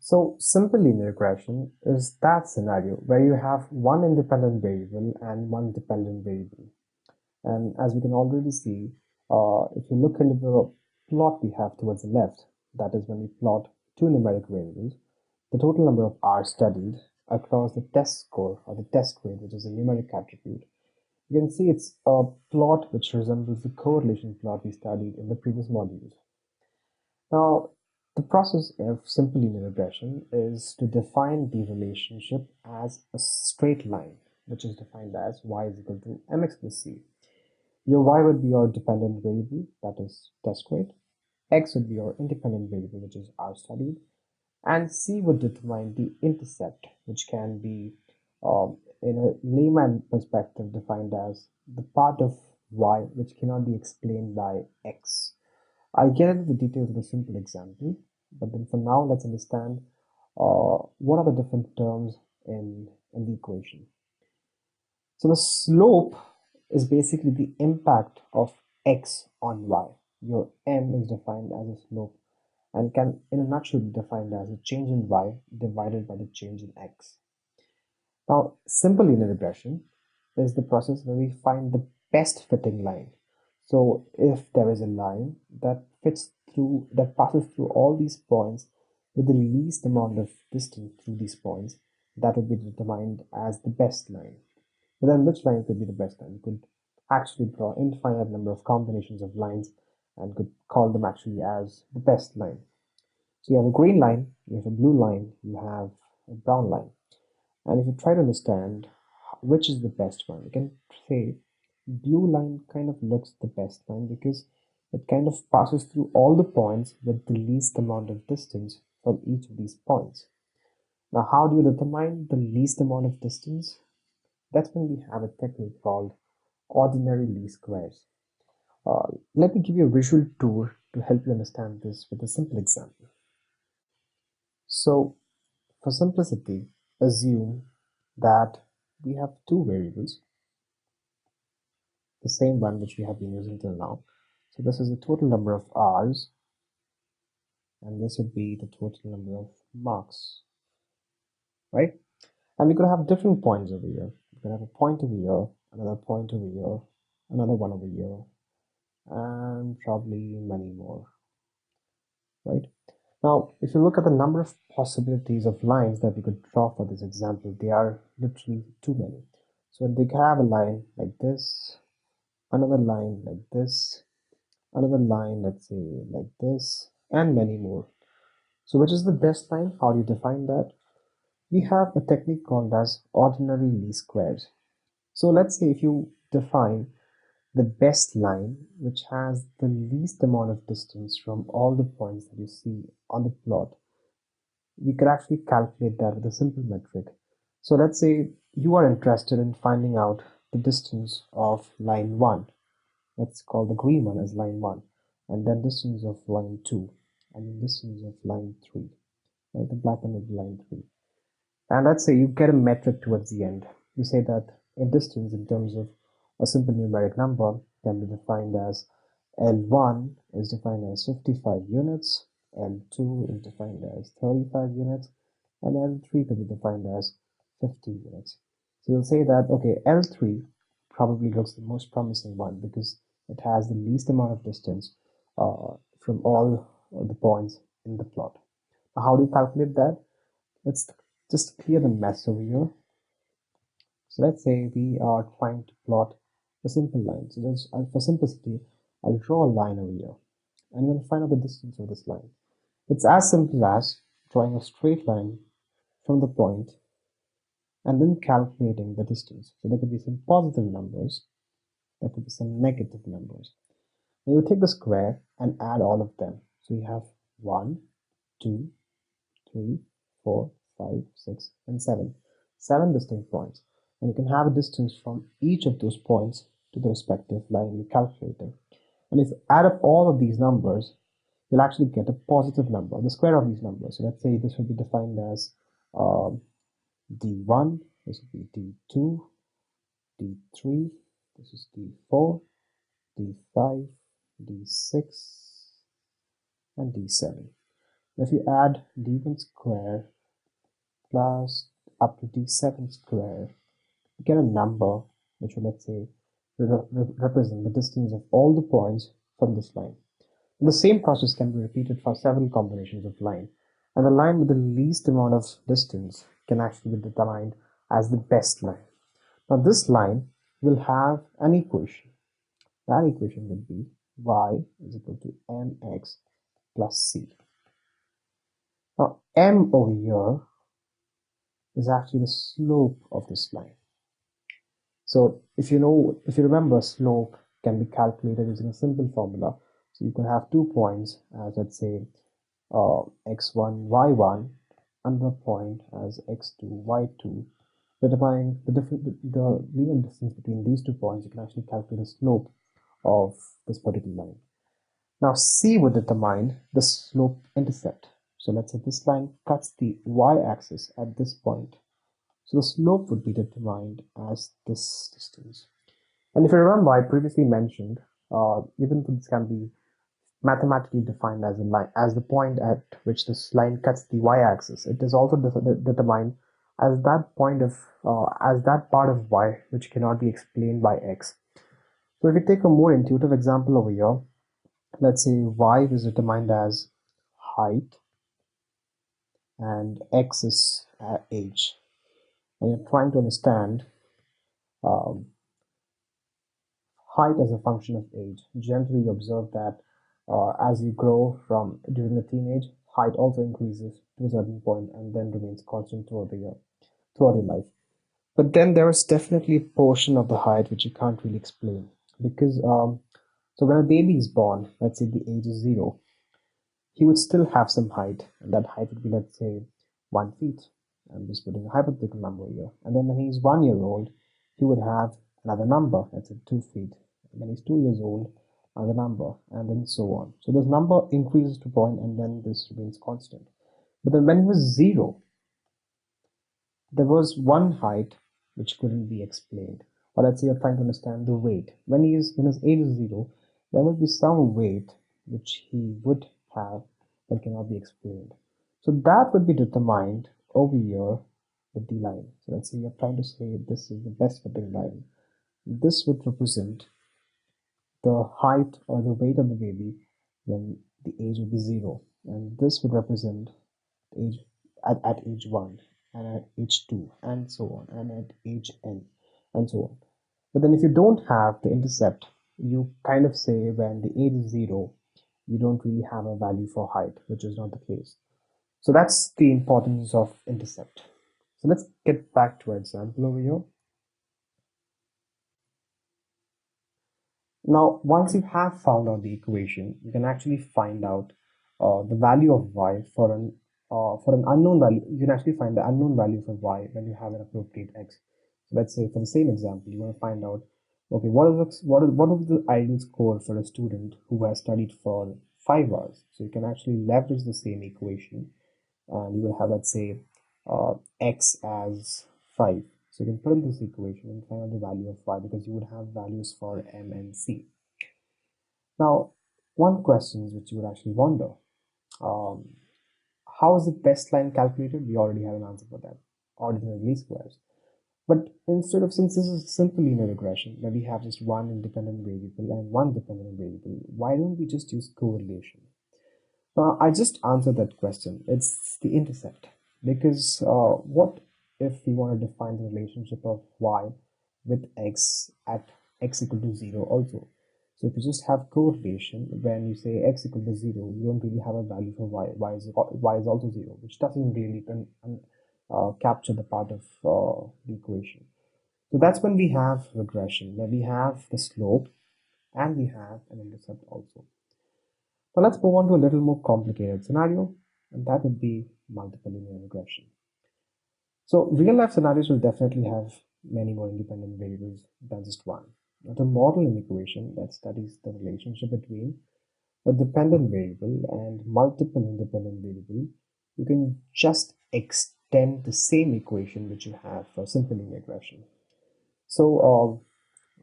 So simple linear regression is that scenario where you have one independent variable and one dependent variable. And as we can already see, if you look into the plot we have towards the left, that is when we plot two numeric variables, the total number of hours studied across the test score or the test grade, which is a numeric attribute. You can see it's a plot which resembles the correlation plot we studied in the previous modules. Now, the process of simple linear regression is to define the relationship as a straight line, which is defined as y is equal to mx plus c. Your y would be your dependent variable, that is test rate. X would be your independent variable, which is r studied. And c would determine the intercept, which can be, in a layman perspective, defined as the part of y which cannot be explained by x. I'll get into the details of a simple example, but then for now, let's understand what are the different terms in the equation. So the slope is basically the impact of x on y. Your m is defined as a slope and can, in a nutshell, be defined as a change in y divided by the change in x. Now, simple linear regression is the process where we find the best fitting line. So if there is a line that passes through all these points with the least amount of distance through these points, that would be determined as the best line. But then which line could be the best line? You could actually draw infinite number of combinations of lines and could call them actually as the best line. So you have a green line, you have a blue line, you have a brown line. And if you try to understand which is the best one, you can say blue line kind of looks the best line because it kind of passes through all the points with the least amount of distance from each of these points. Now, how do you determine the least amount of distance? That's when we have a technique called ordinary least squares. Let me give you a visual tour to help you understand this with a simple example. So, for simplicity, assume that we have two variables, the same one which we have been using till now. So this is the total number of hours, and this would be the total number of marks, right? And we could have different points over here. We could have a point over here, another point over here, another one over here, and probably many more, right? Now, if you look at the number of possibilities of lines that we could draw for this example, they are literally too many. So we can have a line like this, another line like this, another line, let's say like this, and many more. So which is the best line? How do you define that? We have a technique called as ordinary least squares. So let's say if you define the best line which has the least amount of distance from all the points that you see on the plot, we could actually calculate that with a simple metric. So let's say you are interested in finding out the distance of line 1. Let's call the green one as line 1, and then distance of line 2, and then distance of line 3, right? The black one is line 3. And let's say you get a metric towards the end. You say that a distance in terms of a simple numeric number can be defined as L1 is defined as 55 units, L2 is defined as 35 units, and L3 could be defined as 50 units. So you'll say that, okay, L3 probably looks the most promising one because it has the least amount of distance from all the points in the plot. Now, how do you calculate that? Let's just clear the mess over here. So let's say we are trying to plot a simple line. So just for simplicity, I'll draw a line over here, and you're going to find out the distance of this line. It's as simple as drawing a straight line from the point and then calculating the distance. So there could be some positive numbers, there could be some negative numbers. Now you take the square and add all of them. So you have 1, 2, 3, 4, 5, 6, and 7. 7 distinct points. And you can have a distance from each of those points to the respective line you're calculating. And if you add up all of these numbers, you'll actually get a positive number, the square of these numbers. So let's say this will be defined as D1, this will be D2, D3, this is D4, D5, D6, and D7. If you add d1 square plus up to d7 square, you get a number which will, let's say, represent the distance of all the points from this line. And the same process can be repeated for several combinations of line, and the line with the least amount of distance can actually be determined as the best line. Now this line will have an equation. That equation would be y is equal to mx plus c. Now m over here is actually the slope of this line. So if you remember, slope can be calculated using a simple formula. So you can have 2 points as, let's say, x1, y1, another point as x2, y2. Determining the linear distance between these 2 points, you can actually calculate the slope of this particular line. Now C would determine the slope intercept. So let's say this line cuts the y-axis at this point. So the slope would be determined as this distance. And if you remember, I previously mentioned, even though this can be mathematically defined as a line, as the point at which this line cuts the y-axis, it is also determined as that point of as that part of y which cannot be explained by x. So if we take a more intuitive example over here, let's say y is determined as height and x is age, and you're trying to understand um, height as a function of age. Generally, you observe that as you grow from during the teenage, height also increases to a certain point and then remains constant throughout your life. But then there is definitely a portion of the height which you can't really explain because so when a baby is born, let's say the age is 0, he would still have some height, and that height would be, let's say, 1 feet. I'm just putting a hypothetical number here. And then when he's 1 year old, he would have another number, let's say 2 feet. And when he's 2 years old, another number, and then so on. So this number increases to point, and then this remains constant. But then when he was 0, there was one height which couldn't be explained. Or let's say you're trying to understand the weight. When his age is 0, there must be some weight which he would have that cannot be explained. So that would be determined over here with the line. So let's say you're trying to say this is the best fitting line. This would represent the height or the weight of the baby when the age would be 0. And this would represent the age at age 1 and at age 2 and so on, and at age n and so on. But then if you don't have the intercept, you kind of say when the age is 0, you don't really have a value for height, which is not the case. So that's the importance of intercept. So let's get back to our example over here. Now, once you have found out the equation, you can actually find out the value of y for an unknown value. You can actually find the unknown value for y when you have an appropriate x. So let's say for the same example, you want to find out, okay, what is the ideal score for a student who has studied for 5 hours? So you can actually leverage the same equation, and you will have, let's say, x as 5. So you can put in this equation and find out the value of y because you would have values for m and c. Now, one question which you would actually wonder, um, how is the best line calculated? We already have an answer for that, ordinary least squares. But since this is simple linear regression, where we have just one independent variable and one dependent variable, why don't we just use correlation? I just answered that question. It's the intercept. Because what if we want to define the relationship of y with x at x equal to 0 also? So if you just have correlation, when you say x equal to 0, you don't really have a value for y. Y is also 0, which doesn't really capture the part of the equation. So that's when we have regression, where we have the slope and we have an intercept also. Now let's move on to a little more complicated scenario, and that would be multiple linear regression. So real life scenarios will definitely have many more independent variables than just one. Now to model an equation that studies the relationship between a dependent variable and multiple independent variables, you can just extend the same equation which you have for simple linear regression. So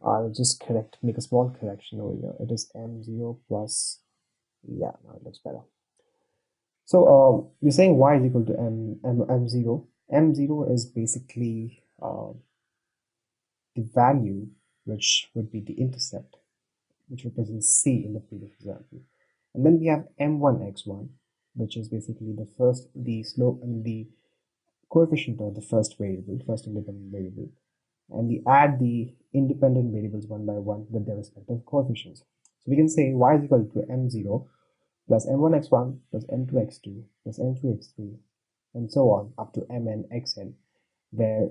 I'll just make a small correction over here. It is m0 plus, yeah, now it looks better. So we're saying y is equal to m0. M0 is basically the value which would be the intercept, which represents c in the previous example. And then we have m1x1, which is basically the slope and the coefficient of the first variable, first independent variable. And we add the independent variables one by one with their respective coefficients. So we can say y is equal to m0 plus m1x1 plus m2x2 plus m3x3 and so on up to mn xn, where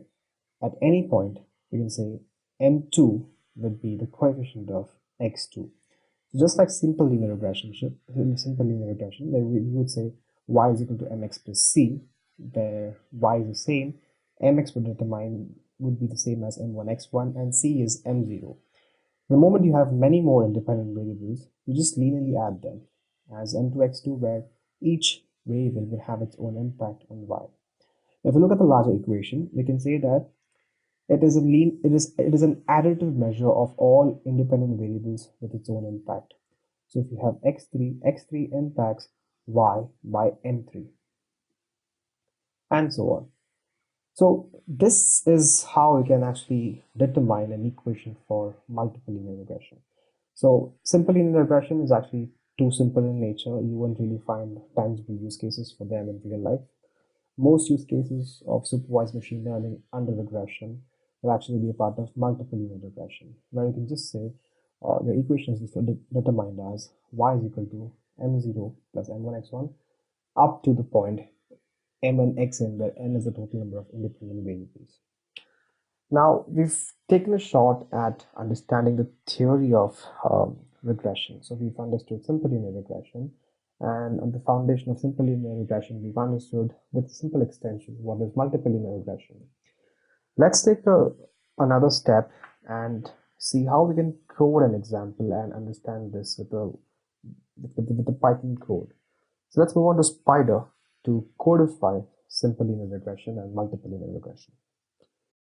at any point we can say m2 would be the coefficient of x2. So just like simple linear regression, where we would say y is equal to mx plus c, where y is the same, mx would be the same as m1x1 and c is m0. The moment you have many more independent variables, you just linearly add them as m2x2, where each variable will have its own impact on y. If you look at the larger equation, we can say that it is an additive measure of all independent variables with its own impact. So if you have x3 impacts y by m3, and so on. So this is how we can actually determine an equation for multiple linear regression. So simple linear regression is actually too simple in nature. You won't really find tangible use cases for them in real life. Most use cases of supervised machine learning under regression will actually be a part of multiple linear regression, where you can just say the equation is determined as y is equal to m0 plus m1x1 up to the point mn xn, where n is the total number of independent variables. Now, we've taken a shot at understanding the theory of regression. So we've understood simple linear regression, and on the foundation of simple linear regression, we've understood with simple extension what is multiple linear regression. Let's take another step and see how we can code an example and understand this with the Python code. So let's move on to Spider to codify simple linear regression and multiple linear regression.